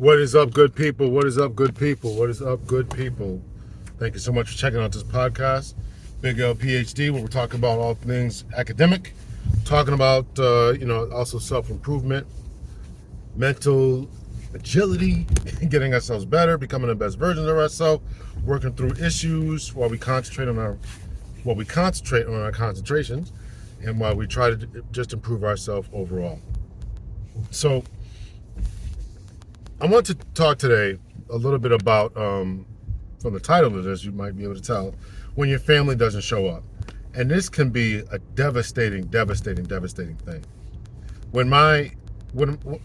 What is up, good people? What is up, good people? What is up, good people? Thank you so much for checking out this podcast, Big L PhD, where we're talking about all things academic, talking about also self-improvement, mental agility, getting ourselves better, becoming the best version of ourselves, working through issues while we concentrate on our concentrations, and while we try to just improve ourselves overall. So I want to talk today a little bit about, from the title of this, you might be able to tell, when your family doesn't show up. And this can be a devastating thing.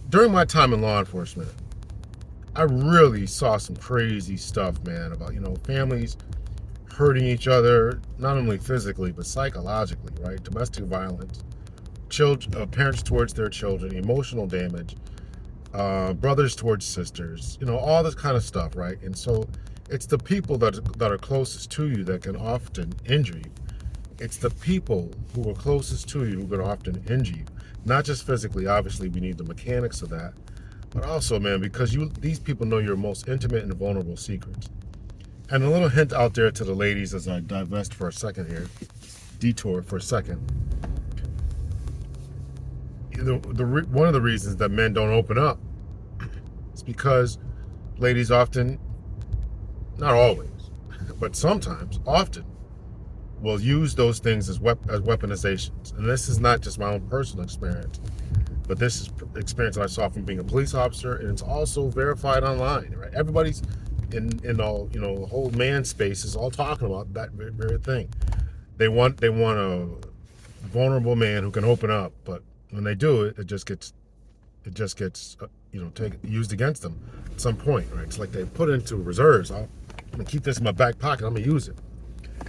During my time in law enforcement, I really saw some crazy stuff, man, about, families hurting each other, not only physically, but psychologically, right? Domestic violence, parents towards their children, emotional damage, brothers towards sisters, all this kind of stuff, right? And so it's the people that are closest to you that can often injure you. It's the people who are closest to you who can often injure you. Not just physically, obviously we need the mechanics of that, but also, man, because these people know your most intimate and vulnerable secrets. And a little hint out there to the ladies as I divest for a second here, detour for a second. One of the reasons that men don't open up is because ladies often, not always, but sometimes, often, will use those things as weaponizations. And this is not just my own personal experience, but this is experience that I saw from being a police officer, and it's also verified online, right? Everybody's in all, the whole man space is all talking about that very thing. They want a vulnerable man who can open up, but when they do it, it just gets used against them at some point, right? It's like they put it into reserves. I'm gonna keep this in my back pocket. I'm gonna use it.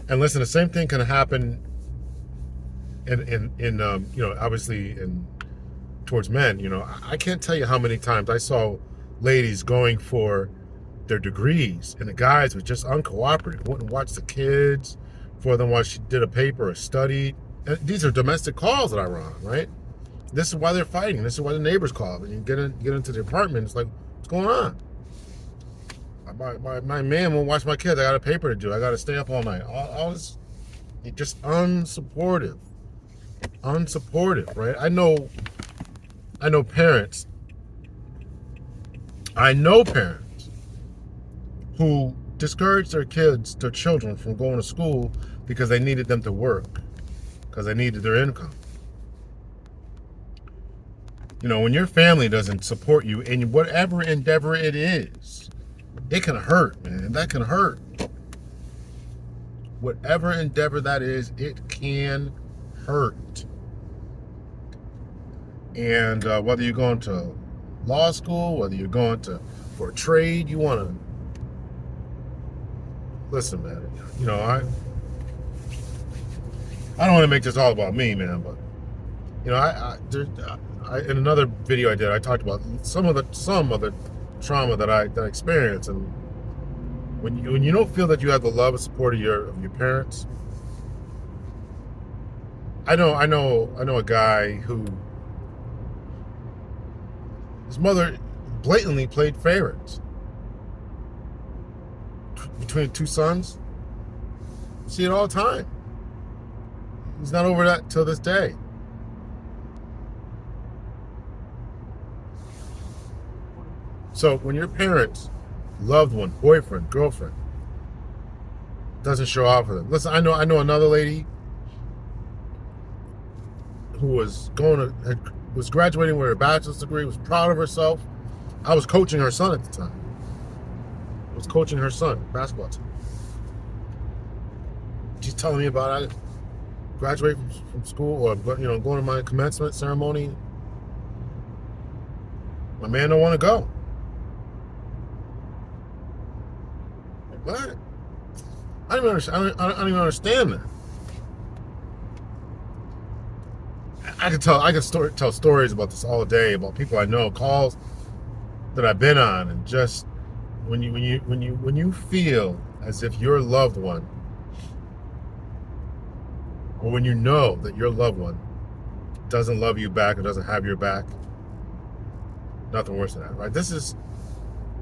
And listen, the same thing can happen in obviously towards men. I can't tell you how many times I saw ladies going for their degrees, and the guys were just uncooperative, wouldn't watch the kids for them while she did a paper or studied. And these are domestic calls that I run, right? This is why they're fighting. This is why the neighbors call. And you get into the apartment, it's like, what's going on? My man won't watch my kids. I got a paper to do. I got to stay up all night. All this, just unsupportive, right? I know parents. Who discouraged their children from going to school because they needed them to work, because they needed their income. When your family doesn't support you in whatever endeavor it is, it can hurt, man. That can hurt. Whatever endeavor that is, it can hurt. And whether you're going to law school, whether you're going for a trade, you want to listen, man. I don't want to make this all about me, man, but in another video I did, I talked about some of the trauma that I experienced, and when you don't feel that you have the love and support of your parents. I know a guy who his mother blatantly played favorites between two sons. You see it all the time. He's not over that till this day. So when your parents, loved one, boyfriend, girlfriend, doesn't show up for them. Listen, I know another lady who was graduating with her bachelor's degree, was proud of herself. I was coaching her son at the time. Basketball team. She's telling me about I graduated from school, or going to my commencement ceremony. My man don't want to go. What? I don't even understand that. I could tell stories about this all day, about people I know, calls that I've been on, and just when you feel as if your loved one, or when you know that your loved one doesn't love you back or doesn't have your back, nothing worse than that, right? This is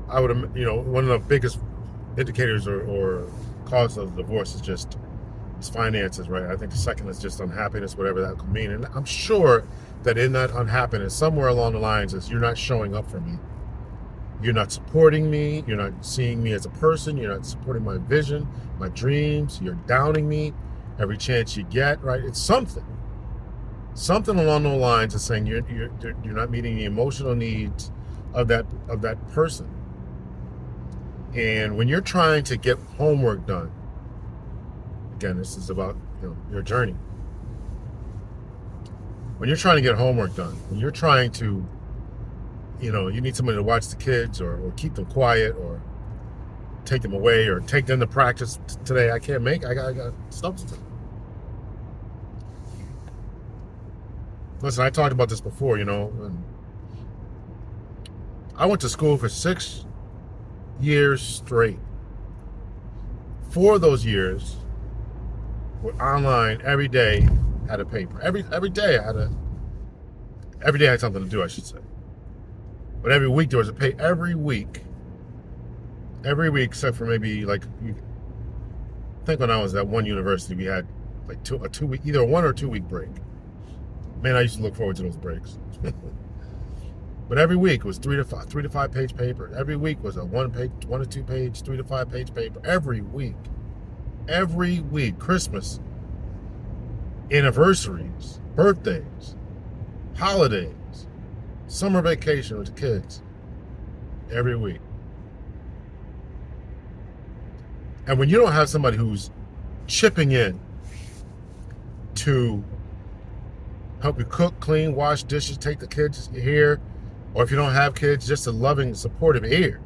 I would, one of the biggest indicators or cause of divorce is just is finances, right? I think the second is just unhappiness, whatever that could mean. And I'm sure that in that unhappiness, somewhere along the lines, is you're not showing up for me. You're not supporting me. You're not seeing me as a person. You're not supporting my vision, my dreams. You're downing me every chance you get, right? It's something. Something along those lines is saying you're not meeting the emotional needs of that person. And when you're trying to get homework done, again, this is about your journey. When you're trying to get homework done, when you're trying to, you need somebody to watch the kids or keep them quiet or take them away or take them to practice today. I can't make. I got stuff to do. Listen, I talked about this before. And I went to school for 6 years straight. 4 of those years were online. Every day had a paper. Every day I had every day I had something to do, I should say. But every week there was a paper. Every week, except for maybe I think when I was at one university, we had like a 2 week, either a 1 or 2 week break. Man, I used to look forward to those breaks. But every week was 3 to 5 page paper. Every week was a 1 to 2 page, 3 to 5 page paper. Every week, Christmas, anniversaries, birthdays, holidays, summer vacation with the kids. Every week. And when you don't have somebody who's chipping in to help you cook, clean, wash dishes, take the kids here, or if you don't have kids, just a loving, supportive ear.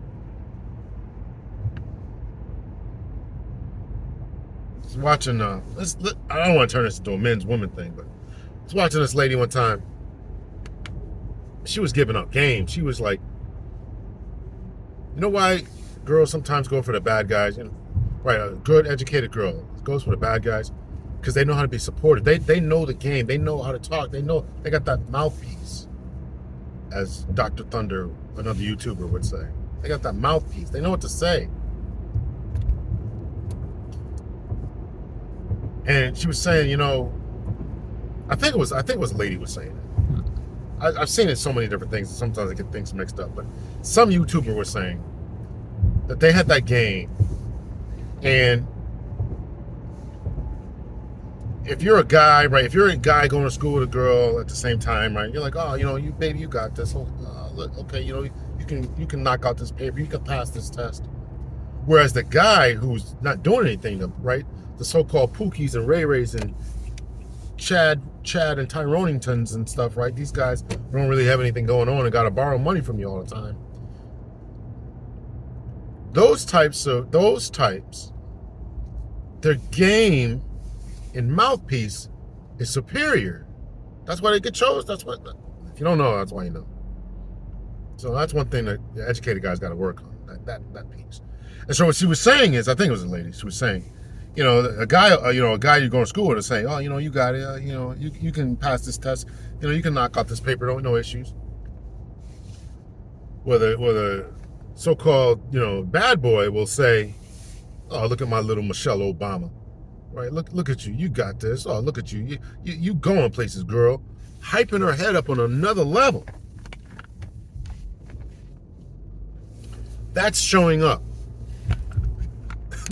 I was watching, I don't want to turn this into a men's-woman thing, but I was watching this lady one time. She was giving up game. She was like, you know why girls sometimes go for the bad guys? Right, a good, educated girl goes for the bad guys because they know how to be supportive. They know the game. They know how to talk. They got that mouthpiece, as Dr. Thunder, another YouTuber, would say. They got that mouthpiece. They know what to say. And she was saying, I think it was a lady was saying it. I've seen it so many different things. Sometimes I get things mixed up. But some YouTuber was saying that they had that game. And if you're a guy, right? If you're a guy going to school with a girl at the same time, right? You're like, oh, you baby, you got this. Look, okay, you can knock out this paper. You can pass this test. Whereas the guy who's not doing anything, right? The so-called Pookies and Ray Rays and Chad and Tyroningtons and stuff, right? These guys don't really have anything going on and got to borrow money from you all the time. Those types, their game in mouthpiece is superior. That's why they get chose. That's what. If you don't know, that's why you know. So that's one thing that the educated guys got to work on. That piece. And so what she was saying is, I think it was a lady. She was saying, a guy you're going to school with is saying, oh, you got it. You can pass this test. You can knock out this paper. No issues. Whether so-called, bad boy will say, oh, look at my little Michelle Obama, right? Look at you. You got this. Oh, look at you. You going places, girl. Hyping her head up on another level. That's showing up.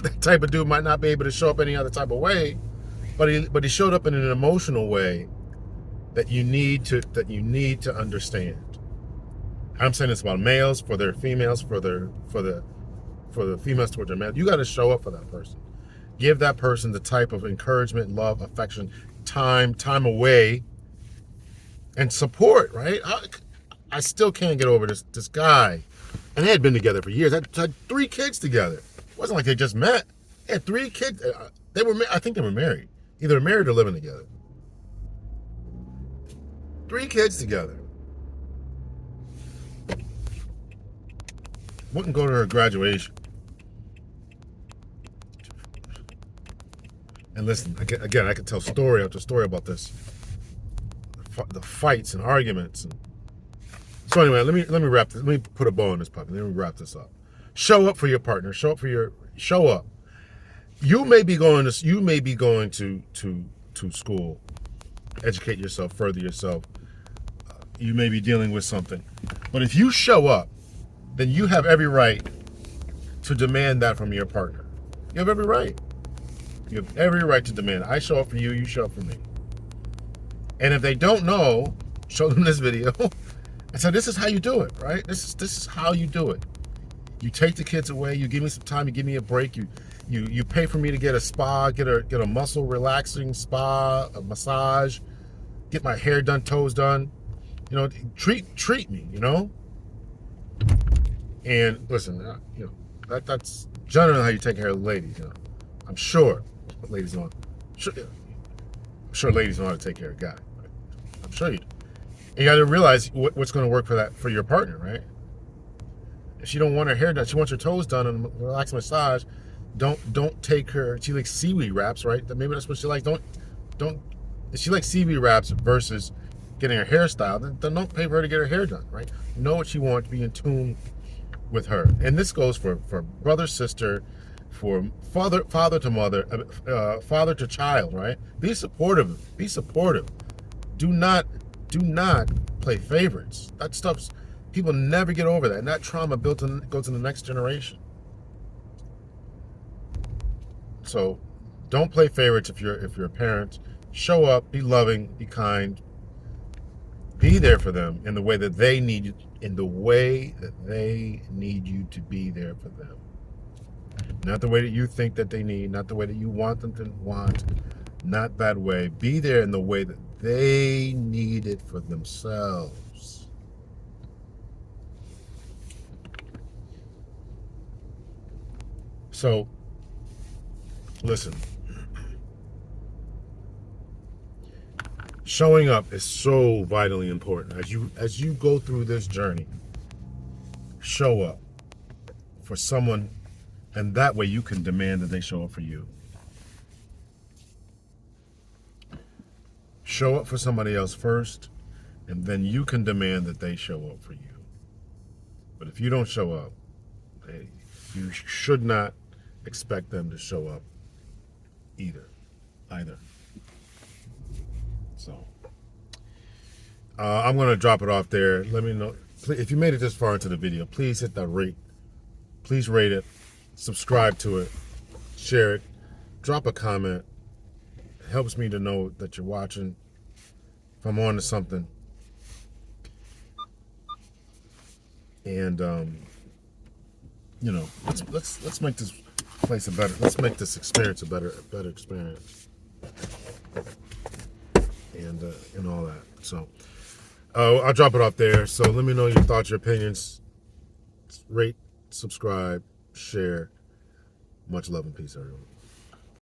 That type of dude might not be able to show up any other type of way, but he showed up in an emotional way that you need to understand. I'm saying this about males, for their females, for the females toward their males. You got to show up for that person. Give that person the type of encouragement, love, affection, time away, and support. Right? I still can't get over this guy, and they had been together for years. They had 3 kids together. It wasn't like they just met. They had 3 kids. I think they were married, either married or living together. 3 kids together. Wouldn't go to her graduation. And listen, again, I could tell story after story about this. The fights and arguments and So anyway, let me wrap this. Let me put a bow on this puppy. Let me wrap this up. Show up for your partner. Show up. You may be going to school, educate yourself, further yourself. You may be dealing with something, but if you show up, then you have every right to demand that from your partner. You have every right. You have every right to demand. I show up for you. You show up for me. And if they don't know, show them this video. And so this is how you do it, right? This is how you do it. You take the kids away. You give me some time. You give me a break. You pay for me to get a spa, get a muscle relaxing spa, a massage, get my hair done, toes done. You know, treat me. You know. And listen, you know that's generally how you take care of the ladies. You know, I'm sure ladies know. I'm sure ladies know how to take care of guys. Right? I'm sure you do. And you got to realize what's going to work for your partner, right? If she don't want her hair done, she wants her toes done and a relaxed massage. Don't take her. She likes seaweed wraps, right? Maybe that's what she likes. Don't. If she likes seaweed wraps versus getting her hairstyle, then don't pay for her to get her hair done, right? Know what she wants. Be in tune with her. And this goes for brother, sister, for father to mother, father to child, right? Be supportive. Be supportive. Do not play favorites. That stuff's people never get over that, and that trauma goes in the next generation. So, don't play favorites if you're a parent. Show up, be loving, be kind, be there for them in the way that they need you, in the way that they need you to be there for them. Not the way that you think that they need, not the way that you want them to want, not that way. Be there in the way that they need it for themselves. So, listen. Showing up is so vitally important as you go through this journey. Show up for someone, and that way you can demand that they show up for you. Show up for somebody else first, and then you can demand that they show up for you. But if you don't show up, you should not expect them to show up either. So, I'm going to drop it off there. Let me know. If you made it this far into the video, please hit that rate. Please rate it. Subscribe to it. Share it. Drop a comment. It helps me to know that you're watching. If I'm on to something. And, you know, let's make this place a better. Let's make this experience a better experience. And all that. So, I'll drop it off there. So let me know your thoughts, your opinions. Rate, subscribe, share. Much love and peace, everyone.